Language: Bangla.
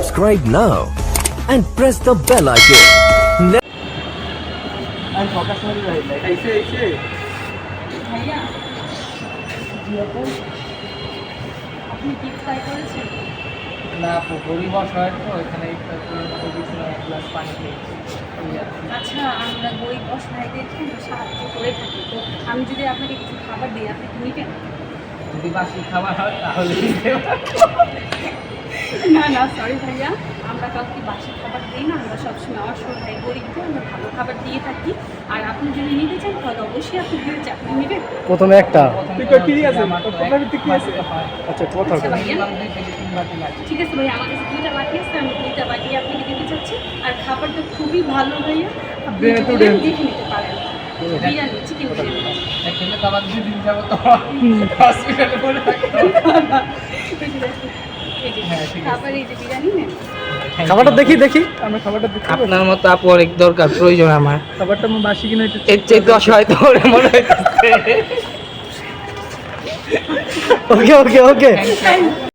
Subscribe now and press the bell icon. ভাইয়া আপনি কি ট্রাই করেছেন? না গরিব অসহায় তো এখানে এক গ্লাস পানি খেয়েছি। আচ্ছা, আমরা গরিব অসহায়দেরকে আমরা সাহায্য করে থাকি। তো আমি যদি আপনাকে কিছু খাবার দিই, আপনি কি নিবেন? যদি বাসি খাবার হয় তাহলে না না, সরি ভাইয়া, আমরা কাউকে বাসি খাবার দিই না। আমরা সবসময় অসহায় গরিবকে আমরা ভালো খাবার দিয়ে থাকি। আর আপনি যদি নিতে চান তাহলে অবশ্যই আপনি দিয়ে যান। আপনি নেবেন? প্রথমে একটা আচ্ছা ভাইয়া, ঠিক আছে ভাইয়া, আমার কাছে 2টা বাটি আছে, আমি 2টা বাটি আপনাকে দিতে চাচ্ছি। আর খাবারটা খুবই ভালো ভাইয়া, আপনি দেখে নিতে পারেন। বিরিয়ানি, চিকেন বিরিয়ানি। খেলে খাবার 2 দিন যাবো তো হসপিটালে পড়ে থাকতো। খাবার এই যে বিরিয়ানি নেন। খাবারটা দেখি আমরা খাবারটা দেখি। আপনার মতো আপু অনেক দরকার, প্রয়োজন আমার। খাবারটা আমার বাসি কিনা একটু এর চেয়ে অসহায় তো মনে হইতেছে। ওকে